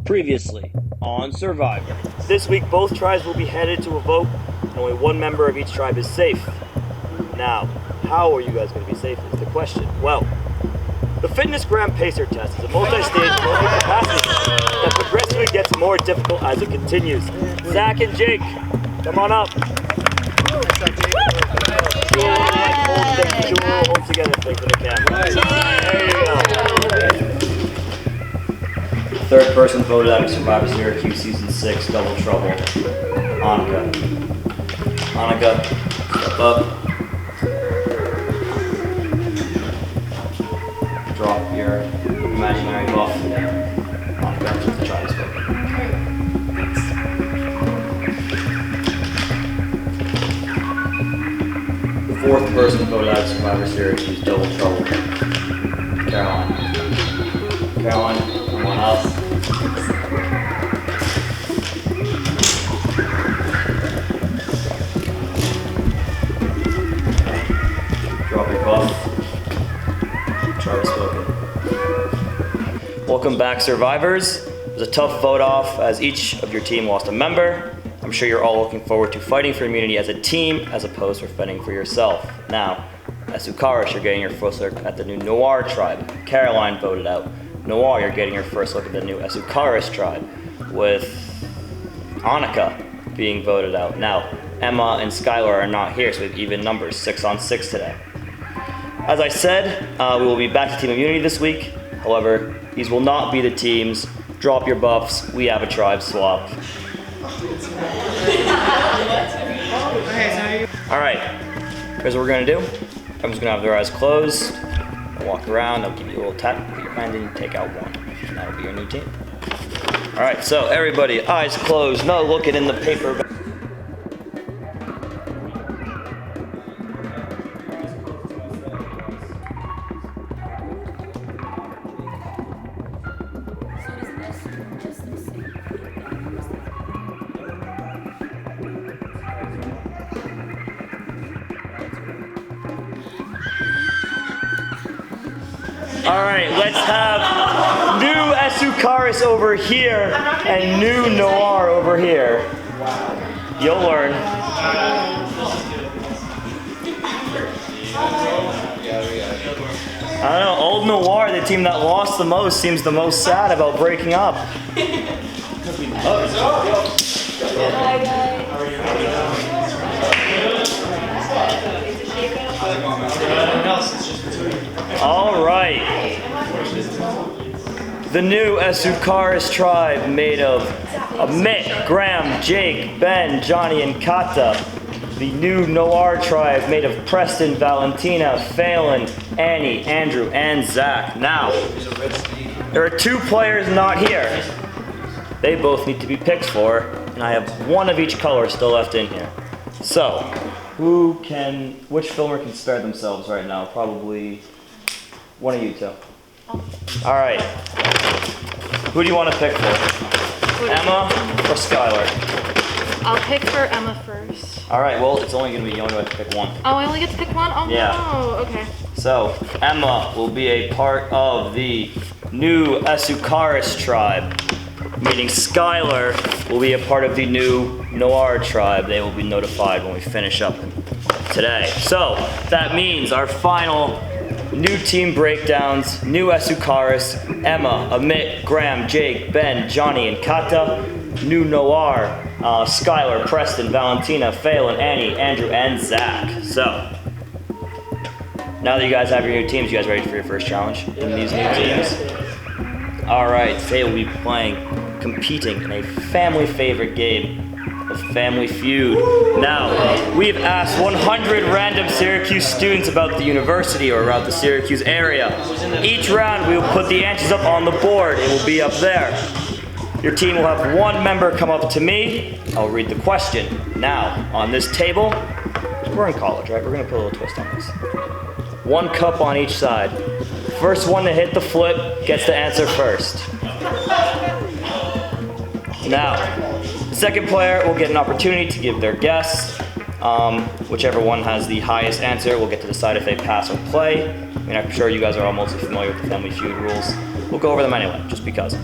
Previously on Syrvivor. This week, both tribes will be headed to a vote, and only one member of each tribe is safe. Now, how are you guys going to be safe is the question. Well, the Fitness Gram Pacer Test is a multi-stage, multi-capacity test that progressively gets more difficult as it continues. Zach and Jake, come on up. Hold together, think for the camera. There you go. Third person voted out of Syrvivor Syracuse Season 6, Double Trouble. Annika. Annika, step up. Drop your imaginary buff. Annika, try this one. The fourth person voted out of Syrvivor Syracuse, Double Trouble. Caroline. Caroline, come on up. Drop your buff. Charlie spoken. Welcome back, survivors. It was a tough vote off as each of your team lost a member. I'm sure you're all looking forward to fighting for immunity as a team as opposed to fending for yourself. Now, as Sukaris, you're getting your first look at the new Noir tribe. Caroline voted out. Noir, you're getting your first look at the new Asukaris tribe, with Annika being voted out. Now, Emma and Skylar are not here, so we have even numbers, 6 on 6 today. As I said, we will be back to team immunity this week. However, these will not be the teams. Drop your buffs. We have a tribe swap. All right, here's what we're gonna do. Everyone's gonna have their eyes closed. I'll walk around, I'll give you a little tap, put your hand in, take out one. And that'll be your new team. All right, so everybody, eyes closed, no looking in the paper. All right, let's have new Asukaris over here and new Noir over here. You'll learn. I don't know, old Noir, the team that lost the most, seems the most sad about breaking up. All right. The new Asukaris tribe made of Amit, Graham, Jake, Ben, Johnny, and Kata. The new Noir tribe made of Preston, Valentina, Phelan, Annie, Andrew, and Zach. Now, there are 2 players not here. They both need to be picked for, and I have 1 of each color still left in here. So, which filmer can spare themselves right now? Probably one of you 2. All right. Who do you want to pick for? Emma or Skylar? I'll pick for Emma first. All right, well, it's only going to be, you only have to pick one. Oh, I only get to pick one? Oh, yeah. No. Okay. So, Emma will be a part of the new Asukaris tribe, meaning Skylar will be a part of the new Noir tribe. They will be notified when we finish up today. So, that means our final new team breakdowns, new Asukaris, Emma, Amit, Graham, Jake, Ben, Johnny, and Kata. New Noir, Skylar, Preston, Valentina, Phelan, Annie, Andrew, and Zach. So, now that you guys have your new teams, you guys ready for your first challenge in these new teams? All right, today we'll be competing in a family favorite game of Family Feud. Now, we've asked 100 random Syracuse students about the university or around the Syracuse area. Each round, we will put the answers up on the board. It will be up there. Your team will have 1 member come up to me. I'll read the question. Now, on this table, we're in college, right? We're gonna put a little twist on this. 1 cup on each side. First one to hit the flip gets to answer first. Now, the second player will get an opportunity to give their guess. Whichever one has the highest answer will get to decide if they pass or play. I mean, I'm sure you guys are all mostly familiar with the Family Feud rules. We'll go over them anyway, just because.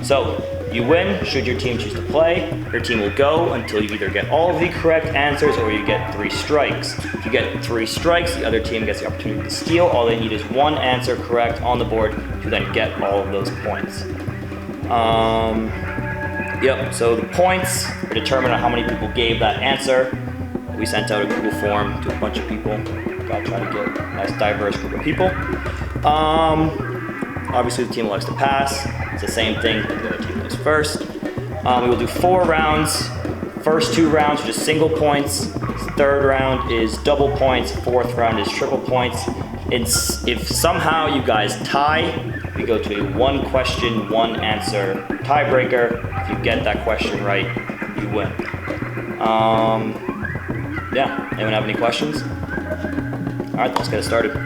So you win should your team choose to play. Your team will go until you either get all of the correct answers or you get 3 strikes. If you get 3 strikes, the other team gets the opportunity to steal. All they need is 1 answer correct on the board to then get all of those points. Yep, so the points are determined on how many people gave that answer. We sent out a Google form to a bunch of people. Gotta try to get a nice diverse group of people. Obviously the team likes to pass. It's the same thing, the other team goes first. We will do 4 rounds. First 2 rounds are just single points. 3rd round is double points. 4th round is triple points. If somehow you guys tie, we go to a 1 question, 1 answer tiebreaker. If you get that question right, you win. Yeah, anyone have any questions? All right, let's get it started.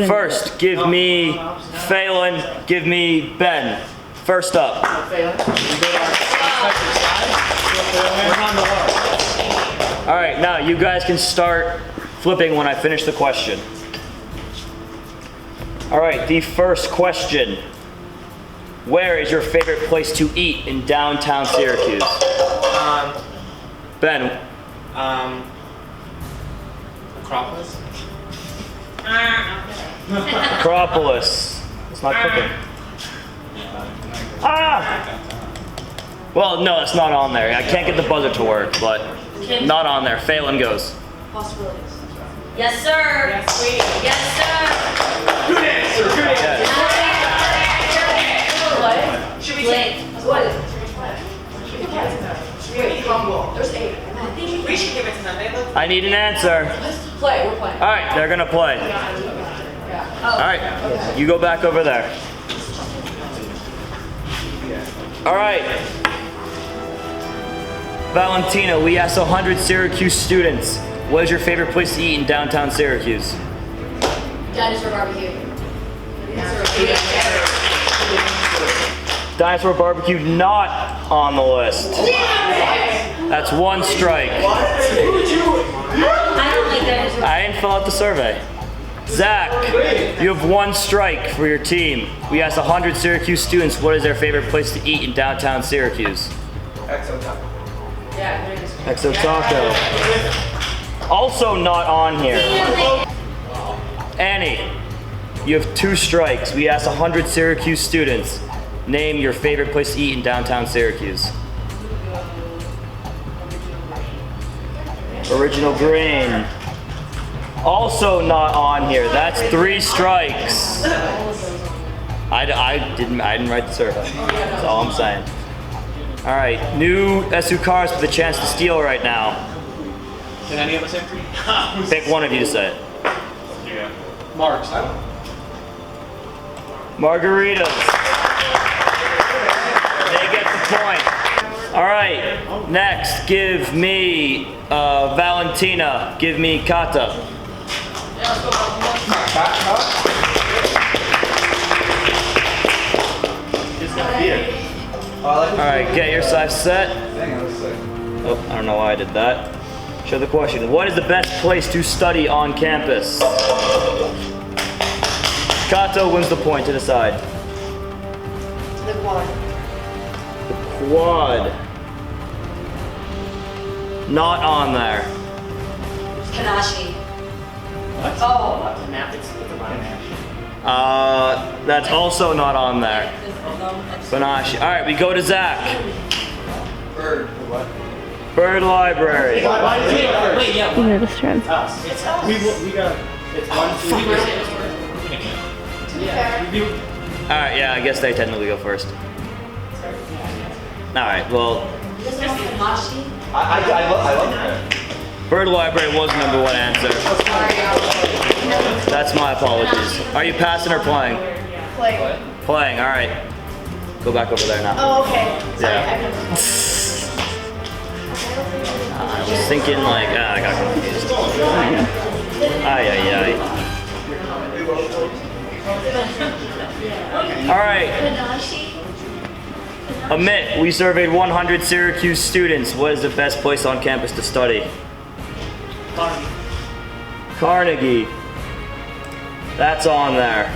First, give me Phelan, give me Ben. First up. All right, now you guys can start flipping when I finish the question. All right, the first question. Where is your favorite place to eat in downtown Syracuse? Ben. Acropolis? Acropolis. It's not cooking. Ah! Well, no, it's not on there. I can't get the buzzer to work, but not on there. Phelan goes. Possibilities. Yes, sir. Yes, we. Yes, sir. Good answer. Good answer. What? Should we Wait. What is it? Crumble. There's 8. We should give it to them. They look. I need an answer. Play. We're playing. All right, they're gonna play. All right, you go back over there. All right. Valentina, we asked 100 Syracuse students, what is your favorite place to eat in downtown Syracuse? Dinosaur barbecue. Dinosaur barbecue not on the list. That's 1 strike. I don't like dinosaur. I didn't fill out the survey. Zach, you have 1 strike for your team. We asked 100 Syracuse students what is their favorite place to eat in downtown Syracuse. Exo Taco. Also not on here. Annie, you have 2 strikes. We asked 100 Syracuse students. Name your favorite place to eat in downtown Syracuse. Original Green. Also not on here. That's 3 strikes. I didn't write the survey. That's all I'm saying. All right, new SU cars with a chance to steal right now. Can any of us answer? Pick one of you to say it. Yeah. Marks. Margaritas. They get the point. All right, next, give me Valentina. Give me Kata. All right, get your size set. Oh, I don't know why I did that. Show the question. What is the best place to study on campus? Kato wins the point to decide. The quad. The quad. Not on there. Kanashi. What? Oh. That's also not on there. Panache. All right, we go to Zach. Bird. What? Bird Library. Wait, yeah. You know this trend. We got. It's 1, 2. Yeah. All right, yeah, I guess they technically go first. All right, well, Kanashi. I love that. Bird Library was number 1 answer. That's my apologies. Are you passing or playing? Play. Playing, all right. Go back over there now. Oh, okay. Sorry, Yeah. I was thinking like, I got confused. Ay, ay, ay. All right. Amit, we surveyed 100 Syracuse students. What is the best place on campus to study? Carnegie. That's on there.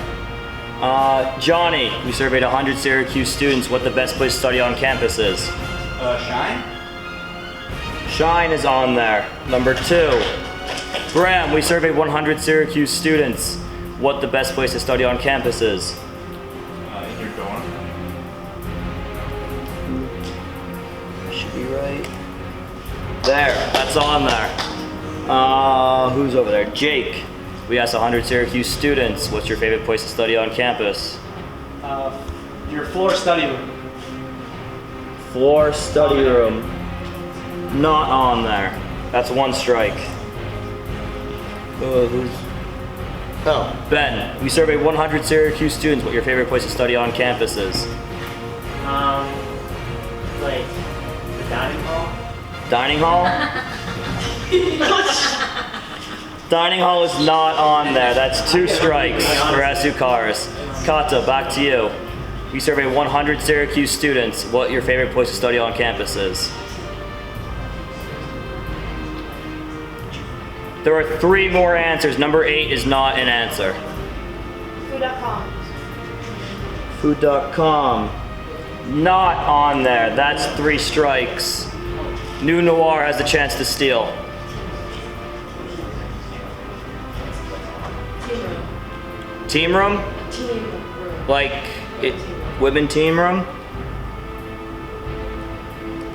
Johnny, we surveyed 100 Syracuse students what the best place to study on campus is. Shine? Shine is on there. Number 2. Graham, we surveyed 100 Syracuse students what the best place to study on campus is. In your dorm. Should be right. There, that's on there. Who's over there? Jake. We asked 100 Syracuse students, what's your favorite place to study on campus? Your floor study room. Floor study room. Not on there. That's 1 strike. Oh, Ben. We surveyed 100 Syracuse students, what your favorite place to study on campus is. Like the dining hall. Dining hall? Dining hall is not on there. That's 2 strikes for Asukars. Kata, back to you. We surveyed 100 Syracuse students what your favorite place to study on campus is. There are 3 more answers. Number 8 is not an answer. Food.com. Food.com. Not on there. That's 3 strikes. New Noir has the chance to steal. Team room? Like women team room?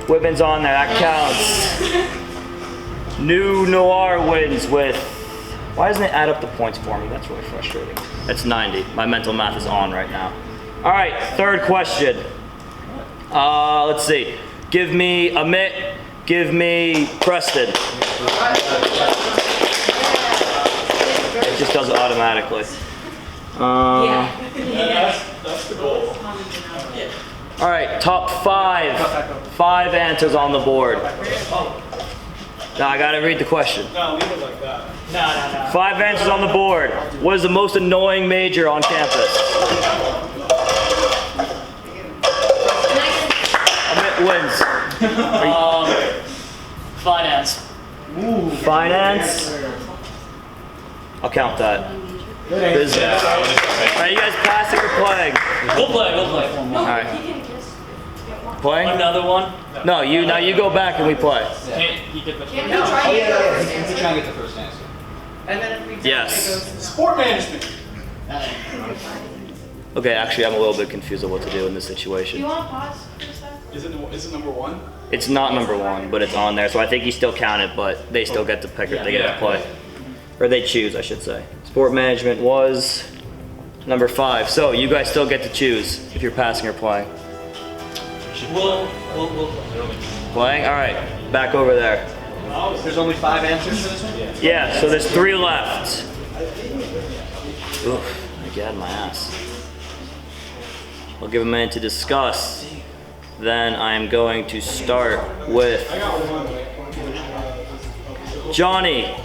Women's on there, that counts. New Noir wins with, why doesn't it add up the points for me? That's really frustrating. That's 90. My mental math is on right now. All right, 3rd question. Let's see. Give me Amit, give me Preston. It just does it automatically. That's the goal. All right, top 5. 5 answers on the board. Now I gotta read the question. No, leave it like that. No. 5 answers on the board. What is the most annoying major on campus? Amit wins. Finance. Finance? I'll count that. Business. Alright, you guys passing or playing? We'll play. Alright. Playing? Another one. No, now you go back and we play. You get the Can we try and get those You can try and get the first answer. And then if we Yes. Sport management. Okay, actually I'm a little bit confused on what to do in this Do you situation. want to pause for a sec? Is it number 1? It's not number 1, but it's on there, so I think you still count it, but they still get to pick it, they get to play. Or they choose, I should say. Sport management was number 5. So you guys still get to choose if you're passing or playing. We'll Playing? Alright, back over there. There's only 5 answers for this one? Yeah, so there's 3 left. Oof, I got my ass. I'll give a minute to discuss. Then I'm going to start with Johnny.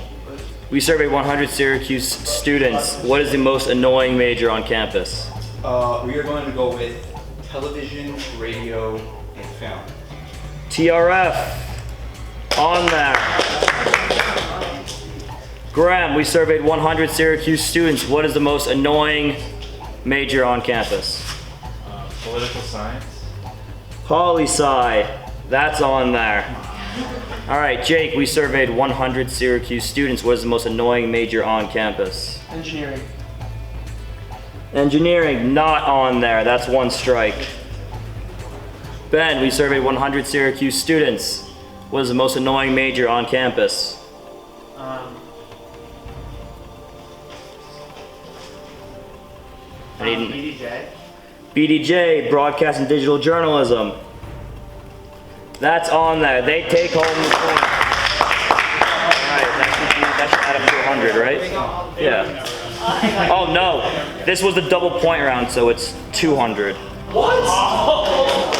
We surveyed 100 Syracuse students. What is the most annoying major on campus? We are going to go with television, radio, and film. TRF. On there. Graham, we surveyed 100 Syracuse students. What is the most annoying major on campus? Political science. Poli-sci. That's on there. All right, Jake, we surveyed 100 Syracuse students. What is the most annoying major on campus? Engineering. Engineering, not on there. That's 1 strike. Ben, we surveyed 100 Syracuse students. What is the most annoying major on campus? BDJ. BDJ, Broadcast and Digital Journalism. That's on there. They take home the point. Alright, that should add up to 100, right? Yeah. Oh no, this was the double point round, so it's 200. What?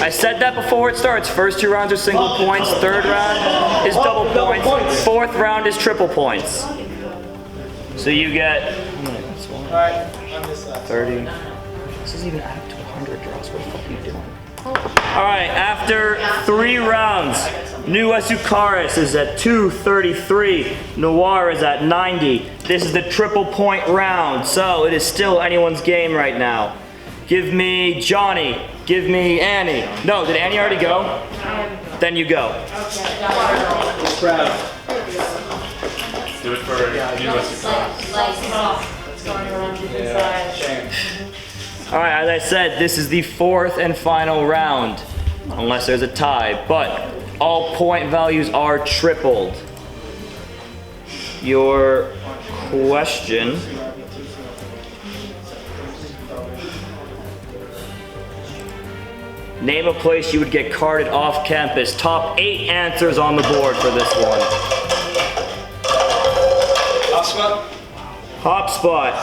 I said that before it starts. First 2 rounds are single points, 3rd round is double points, 4th round is triple points. So you get 30. This doesn't even add up to 100, Ross. What the fuck are you doing? All right, after 3 rounds, New Asukaris is at 233, Noir is at 90. This is the triple point round, so it is still anyone's game right now. Give me Johnny, give me Annie. No, did Annie already go? Then you go. Do it for New All right, as I said, this is the 4th and final round, unless there's a tie, but all point values are tripled. Your question. Name a place you would get carded off campus. Top 8 answers on the board for this one. Hop spot.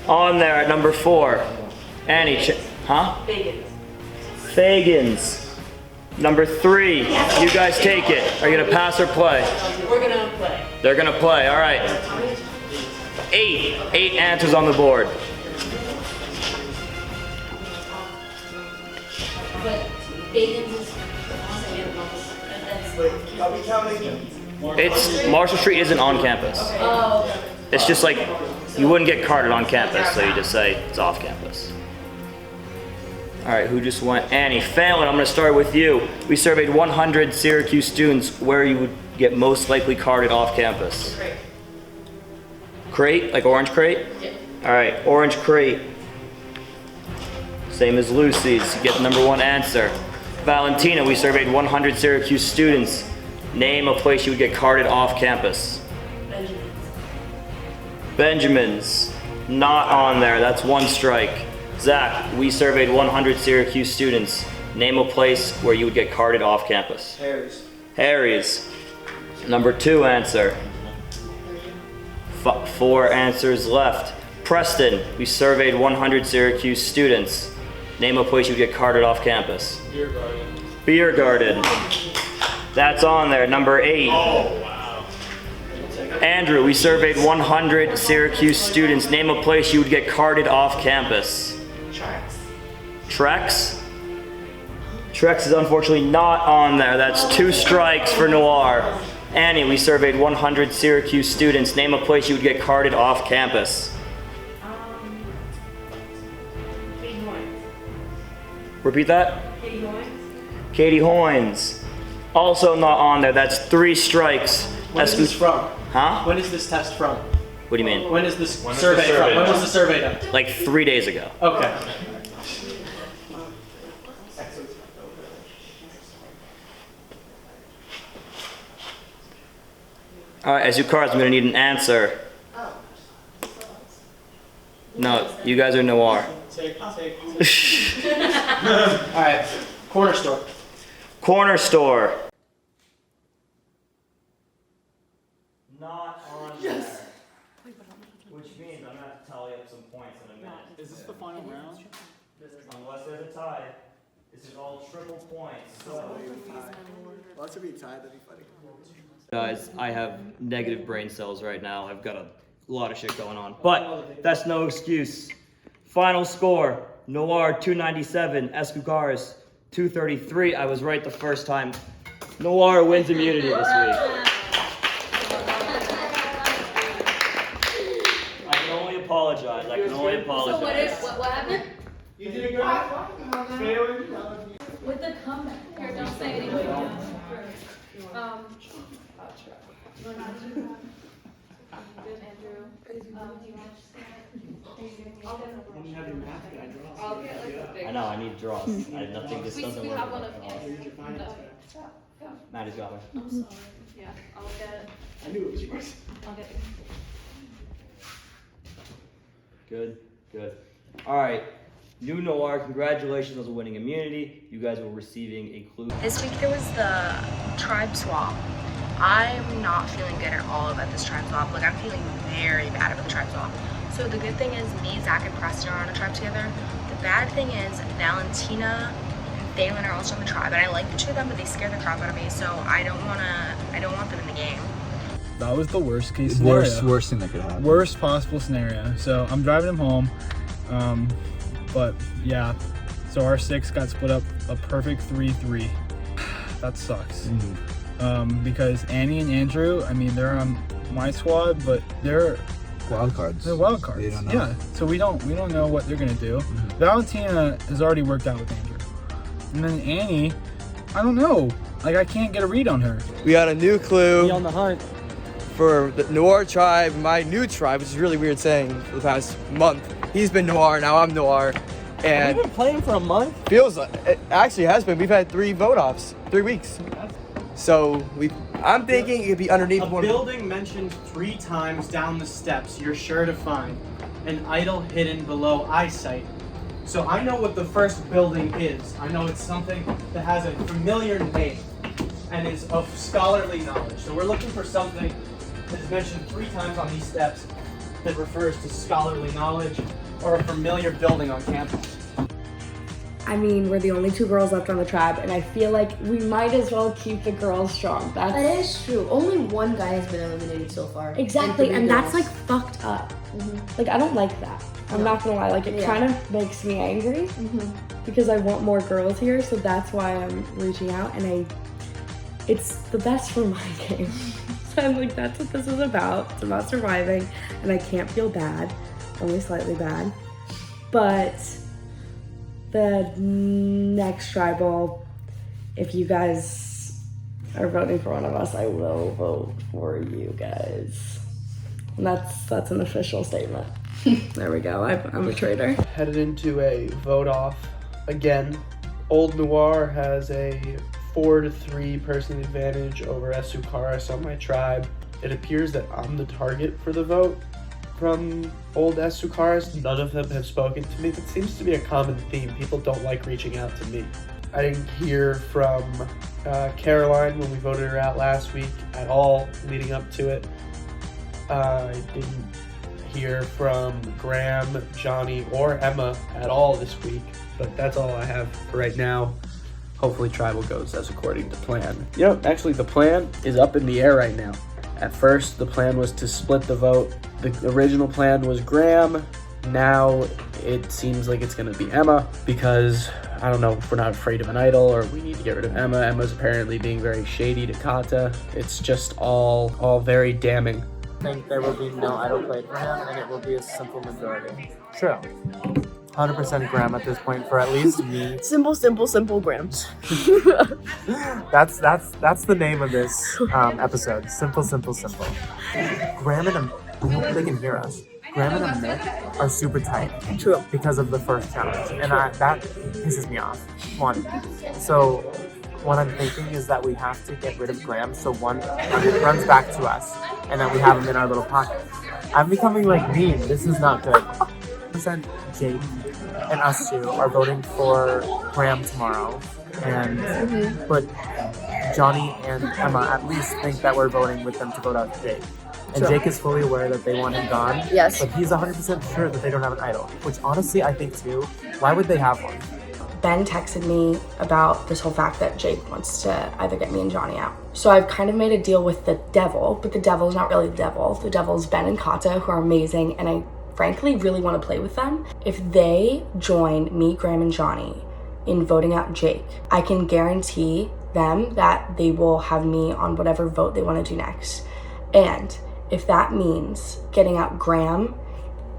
On there at number 4. Annie, huh? Fagans. Number 3. You guys take it. Are you gonna pass or play? We're gonna play. They're gonna play, all right. 8 answers on the board. But Bacon's is It's Marshall Street isn't on campus. Oh. It's just like you wouldn't get carded on campus, so you just say it's off campus. All right, who just went? Annie. Fallon, I'm gonna start with you. We surveyed 100 Syracuse students where you would get most likely carded off campus. Crate. Crate, like orange crate? Yeah. All right, orange crate. Same as Lucy's, you get the number 1 answer. Valentina, we surveyed 100 Syracuse students. Name a place you would get carded off campus. Benjamin's, not on there, that's 1 strike. Zach, we surveyed 100 Syracuse students. Name a place where you would get carded off campus. Harry's. Number 2 answer. 4 answers left. Preston, we surveyed 100 Syracuse students. Name a place you would get carded off campus. Beer garden. Beer garden. That's on there, number 8. Oh, wow. Andrew, we surveyed 100 Syracuse students. Name a place you would get carded off campus. Trex? Trex is unfortunately not on there. That's 2 strikes for Noir. Annie, we surveyed 100 Syracuse students. Name a place you would get carded off campus. Katie Hoynes. Repeat that? Katie Hoynes. Katie Hoynes. Also not on there. That's 3 strikes. When is this from? Huh? When is this test from? What do you mean? When is this When is survey the survey from? When done? was the survey done? Like 3 days ago. Okay. All right, as your cards, I'm gonna need an answer. No, you guys are Noir. Alright. Corner store. Corner store. Not on there. Which means I'm gonna have to tally up some points in a minute. Is this the final round? Unless there's a tie. This is all triple points. So. Well, to be tied, that'd be funny. Guys, I have negative brain cells right now. I've got a lot of shit going on. But that's no excuse. Final score, Noir 297, Escucaris 233. I was right the first time. Noir wins immunity this week. I can only apologize. I can only apologize. What happened? You did a good job. With the comeback. Here, don't say anything. I know, I need draws. I have nothing, this doesn't work. Maddie's got me. I'm sorry. Yeah, I'll get it. I knew it was yours. I'll get it. Good, good. All right, New Noir, congratulations on winning immunity. You guys were receiving a clue. This week there was the tribe swap. I'm not feeling good at all about this tribe swap. Like, I'm feeling very bad about the tribe swap. So the good thing is me, Zach, and Preston are on a tribe together. The bad thing is Valentina and Phelan are also on the tribe, and I like the two of them, but they scare the crap out of me. So I don't want them in the game. That was the worst case scenario. Worst thing that could happen. Worst possible scenario. So I'm driving him home. But yeah, so our 6 got split up a perfect 3-3. That sucks. Because Annie and Andrew, I mean, they're on my squad, but they're wild cards. They're wild cards. They don't know. Yeah, so we don't know what they're gonna do. Valentina has already worked out with Andrew, and then Annie, I don't know. Like, I can't get a read on her. We got a new clue. Be on the hunt. For the Noir tribe, my new tribe, which is really weird saying for the past month. He's been Noir, now I'm Noir. And We've been playing for a month? feels like, it actually has been. We've had 3 vote-offs, 3 weeks. So I'm thinking it could be underneath A one. building mentioned 3 times down the steps you're sure to find. An idol hidden below eyesight. So I know what the first building is. I know it's something that has a familiar name and is of scholarly knowledge. So we're looking for something that is mentioned 3 times on these steps that refers to scholarly knowledge or a familiar building on campus. I mean, we're the only 2 girls left on the tribe, and I feel like we might as well keep the girls strong. That is true. Only one guy has been eliminated so far. Exactly, and that's girls. like fucked up. Like, I don't like that. I'm not gonna lie, like, it kind of makes me angry because I want more girls here, so that's why I'm reaching out, and it's the best for my game. So I'm like, that's what this is about. It's about surviving, and I can't feel bad, only slightly bad. But the next tribal, if you guys are voting for one of us, I will vote for you guys. And that's an official statement. There we go. I'm a traitor. Headed into a vote off again. Old Noir has a 4-3 person advantage over Esukaris on my tribe. It appears that I'm the target for the vote from old Esukaris. None of them have spoken to me. That seems to be a common theme. People don't like reaching out to me. I didn't hear from Caroline when we voted her out last week at all leading up to it. I didn't hear from Graham, Johnny, or Emma at all this week, but that's all I have for right now. Hopefully tribal goes as according to plan. You know, actually the plan is up in the air right now. At first, the plan was to split the vote. The original plan was Graham. Now it seems like it's gonna be Emma because, I don't know, if we're not afraid of an idol or we need to get rid of Emma. Emma's apparently being very shady to Kata. It's just all very damning. I think there will be no idol played for him, and it will be a simple majority. True. 100% Graham at this point for at least me. Simple Graham. That's the name of this episode. Simple. Graham and I hope they can hear us. Graham and Amit are super tight. True. Because of the first challenge, and that pisses me off. One. So what I'm thinking is that we have to get rid of Graham so one runs back to us, and then we have him in our little pocket. I'm becoming like mean. This is not good. Percent Jake and us 2 are voting for Graham tomorrow, and but Johnny and Emma at least think that we're voting with them to vote out Jake. And Jake is fully aware that they want him gone. Yes. But he's 100% sure that they don't have an idol, which honestly I think too. Why would they have one? Ben texted me about this whole fact that Jake wants to either get me and Johnny out. So I've kind of made a deal with the devil, but the devil's not really the devil. The devil's Ben and Kata, who are amazing, and I frankly really want to play with them. If they join me, Graham, and Johnny in voting out Jake, I can guarantee them that they will have me on whatever vote they want to do next. And if that means getting out Graham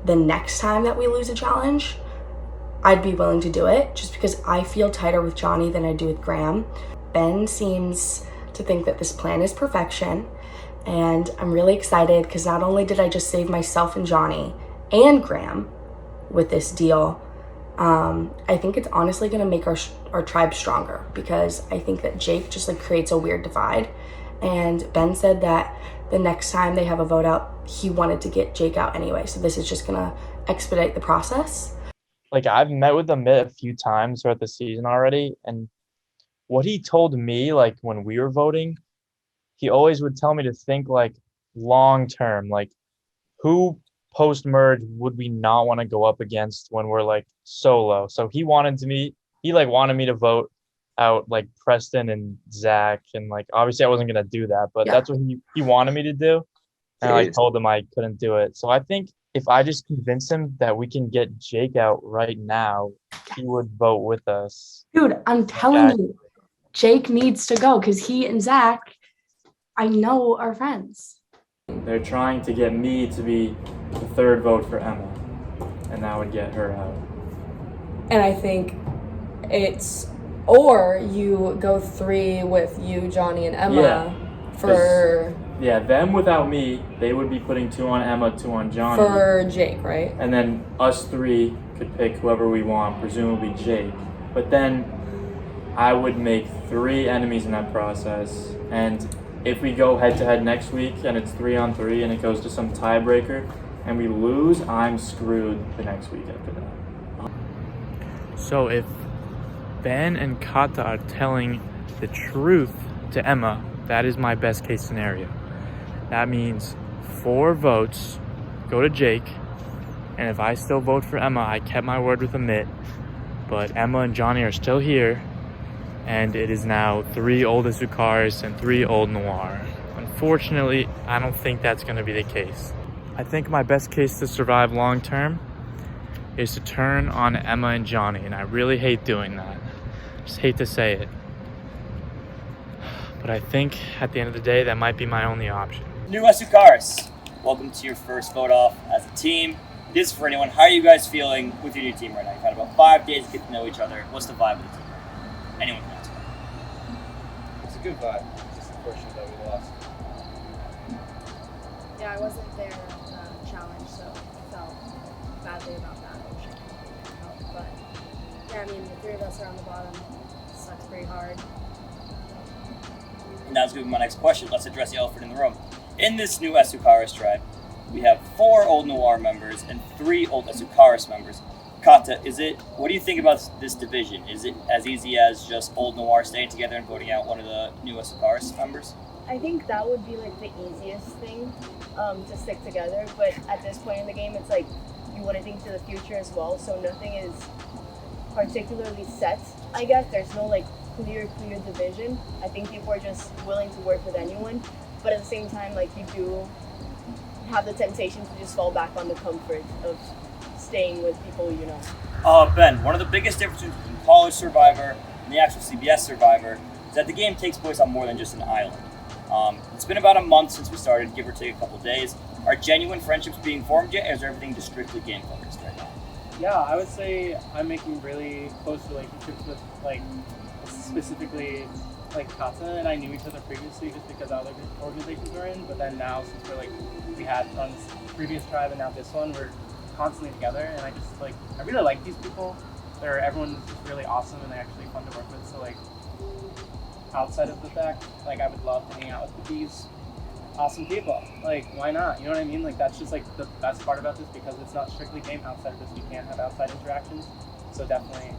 the next time that we lose a challenge, I'd be willing to do it just because I feel tighter with Johnny than I do with Graham. Ben seems to think that this plan is perfection, and I'm really excited because not only did I just save myself and Johnny and Graham with this deal, I think it's honestly gonna make our tribe stronger because I think that Jake just like creates a weird divide. And Ben said that the next time they have a vote out, he wanted to get Jake out anyway. So this is just gonna expedite the process. Like, I've met with Amit a few times throughout the season already, and what he told me, like, when we were voting, he always would tell me to think, like, long term, like, who post-merge would we not want to go up against when we're, like, solo? So he wanted me to vote out, like, Preston and Zach, and, like, obviously I wasn't going to do that, but that's what he wanted me to do, and I told him I couldn't do it. So I think if I just convince him that we can get Jake out right now, he would vote with us. Dude, I'm telling you, Jake needs to go because he and Zach, I know, are friends. They're trying to get me to be the third vote for Emma, and that would get her out. And I think it's, or you go 3 with you, Johnny, and Emma for... Yeah, them without me, they would be putting 2 on Emma, 2 on Johnny. For Jake, right? And then us 3 could pick whoever we want, presumably Jake. But then I would make 3 enemies in that process. And if we go head-to-head next week and it's 3 on 3 and it goes to some tiebreaker and we lose, I'm screwed the next week after that. So if Ben and Kata are telling the truth to Emma, that is my best case scenario. That means 4 votes go to Jake, and if I still vote for Emma, I kept my word with Amit, but Emma and Johnny are still here, and it is now 3 old Isukaris and 3 old Noir. Unfortunately, I don't think that's going to be the case. I think my best case to survive long term is to turn on Emma and Johnny, and I really hate doing that. Just hate to say it. But I think at the end of the day, that might be my only option. New Isukaris, welcome to your first vote off as a team. This is for anyone. How are you guys feeling with your new team right now? You've had about 5 days to get to know each other. What's the vibe of the team? Anyone can answer. It's a good vibe. It's just unfortunate that we lost. Yeah, I wasn't there at the challenge, so I felt badly about that. I wish I could help. But yeah, I mean, the 3 of us are on the bottom. It sucks pretty hard. And that's going to be my next question. Let's address the elephant in the room. In this new Isukaris tribe, we have 4 old Noir members and 3 old Isukaris members. Kata, what do you think about this division? Is it as easy as just old Noir staying together and voting out one of the new Isukaris members? I think that would be like the easiest thing to stick together, but at this point in the game, it's like you want to think to the future as well, so nothing is particularly set, I guess. There's no like clear division. I think people are just willing to work with anyone, but at the same time, like, you do have the temptation to just fall back on the comfort of staying with people you know. Ben, one of the biggest differences between College Survivor and the actual CBS Survivor is that the game takes place on more than just an island. It's been about a month since we started, give or take a couple days. Are genuine friendships being formed yet, or is everything just strictly game focused right now? Yeah, I would say I'm making really close relationships with, like, specifically, like, Kata and I knew each other previously just because other organizations we're in, but then now, since we're, like, we had on this previous tribe and now this one, we're constantly together, and I really like these people. Everyone's just really awesome, and they're actually fun to work with, so, like, outside of the fact, like, I would love to hang out with these awesome people. Like, why not? You know what I mean? Like, that's just, like, the best part about this, because it's not strictly game. Outside of this, you can't have outside interactions, so definitely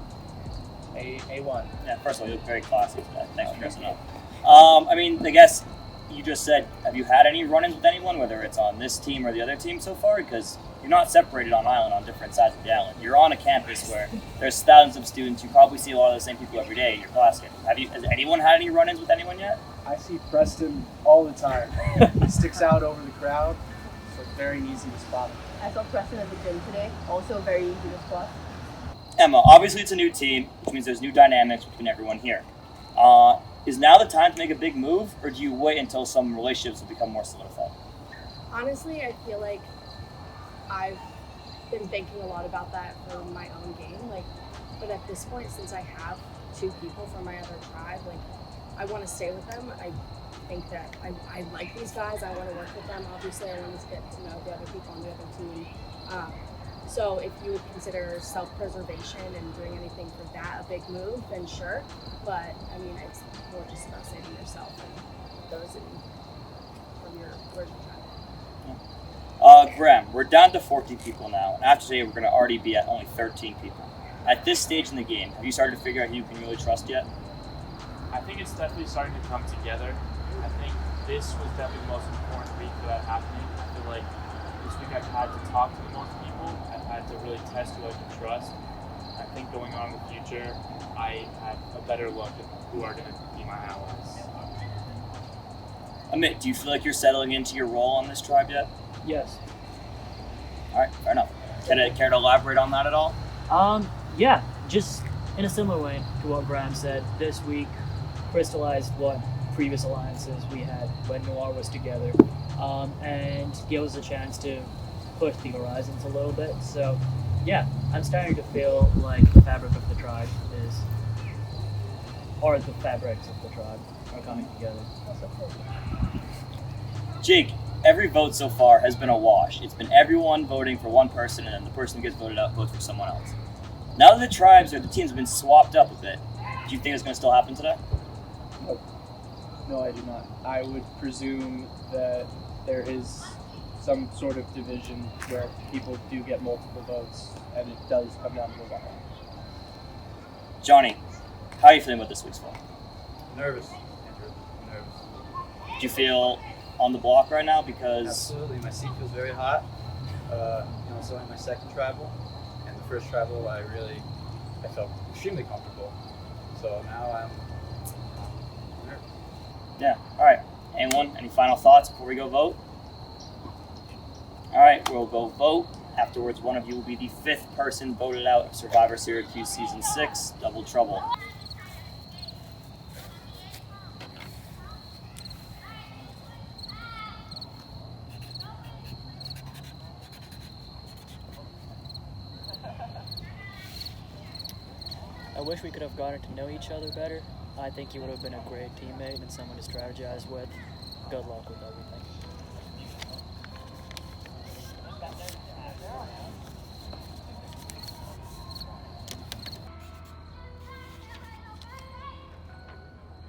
A1. Yeah, first of all, you look very classy today. Thanks for dressing up. I mean, I guess you just said, have you had any run-ins with anyone, whether it's on this team or the other team so far? Because you're not separated on island on different sides of the island. You're on a campus where there's thousands of students. You probably see a lot of the same people every day in your class. Has anyone had any run-ins with anyone yet? I see Preston all the time. He sticks out over the crowd, so it's very easy to spot him. I saw Preston at the gym today, also very easy to spot. Emma, obviously it's a new team, which means there's new dynamics between everyone here. Is now the time to make a big move, or do you wait until some relationships will become more solidified? Honestly, I feel like I've been thinking a lot about that for my own game. But at this point, since I have 2 people from my other tribe, I want to stay with them. I think that I like these guys. I want to work with them. Obviously, I want to get to know the other people on the other team. So if you would consider self-preservation and doing anything for that a big move, then sure. But I mean, it's more just about saving yourself and those from your original tribe. Graham, we're down to 14 people now, and after today, we're going to already be at only 13 people. At this stage in the game, have you started to figure out who you can really trust yet? I think it's definitely starting to come together. I think this was definitely the most important week for that happening. I feel like this week I've had to talk to the most people. I've had to really test who I can trust. I think going on in the future, I have a better look at who are going to be my allies. Amit, do you feel like you're settling into your role on this tribe yet? Yes. All right, fair enough. Care to elaborate on that at all? Yeah, just in a similar way to what Graham said, this week crystallized what previous alliances we had when Noir was together, and gave us a chance to push the horizons a little bit. So, yeah, I'm starting to feel like the fabric of the tribe or the fabrics of the tribe are coming together. Jake, every vote so far has been a wash. It's been everyone voting for one person, and then the person who gets voted out votes for someone else. Now that the tribes or the teams have been swapped up a bit, do you think it's going to still happen today? No, I do not. I would presume that there is some sort of division where people do get multiple votes, and it does come down to the wire. Johnny, how are you feeling about this week's vote? Nervous, Andrew. Nervous. Do you feel on the block right now? Because Absolutely, my seat feels very hot. It's only my second tribal, and the first tribal I felt extremely comfortable. So now I'm nervous. Yeah, all right. Any final thoughts before we go vote? All right, we'll go vote. Afterwards, one of you will be the 5th person voted out of Syrvivor Syracuse Season 6, Double Trouble. I wish we could have gotten to know each other better. I think you would have been a great teammate and someone to strategize with. Good luck with everything.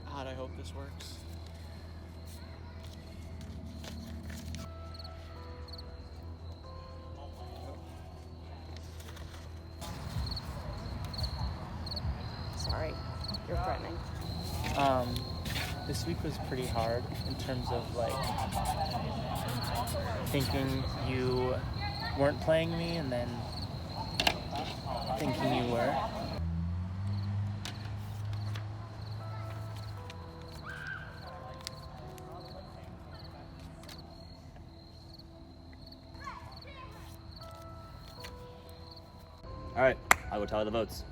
God, I hope this works. Sorry, you're threatening. This week was pretty hard in terms of like thinking you weren't playing me and then thinking you were. All right, I will tally the votes.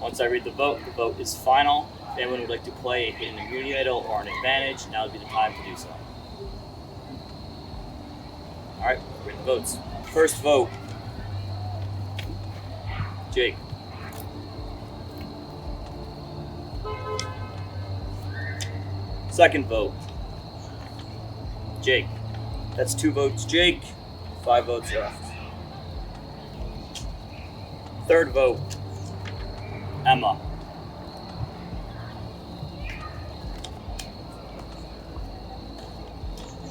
Once I read the vote is final. If anyone would like to play a hidden immunity idol or an advantage, now would be the time to do so. All right, read the votes. First vote, Jake. Second vote, Jake. That's 2 votes, Jake. 5 votes left. Third vote, Emma.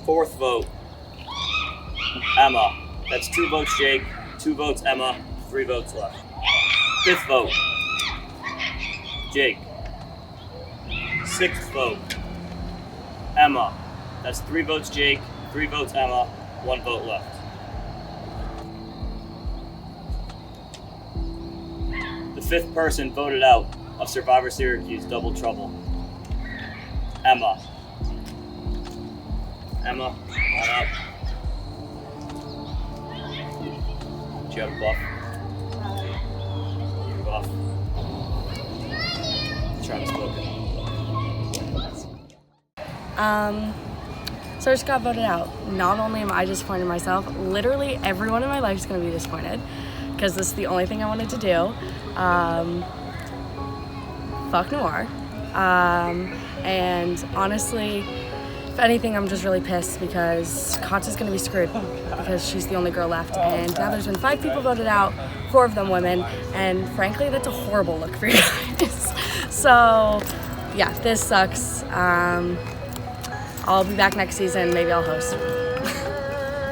Fourth vote, Emma. That's 2 votes, Jake. 2 votes, Emma. 3 votes left. Fifth vote, Jake. Sixth vote, Emma. That's 3 votes, Jake. 3 votes, Emma. 1 vote left. The 5th person voted out of Syrvivor Syracuse Double Trouble, Emma. Emma, on up. Do you have a buff? You're buff. Travis spoken. So I just got voted out. Not only am I disappointed in myself, literally everyone in my life is going to be disappointed because this is the only thing I wanted to do. Fuck Noir. And honestly, if anything, I'm just really pissed because Katya's going to be screwed because she's the only girl left. And now there's been 5 people voted out, 4 of them women, and frankly, that's a horrible look for you guys. So, yeah, this sucks. I'll be back next season. Maybe I'll host.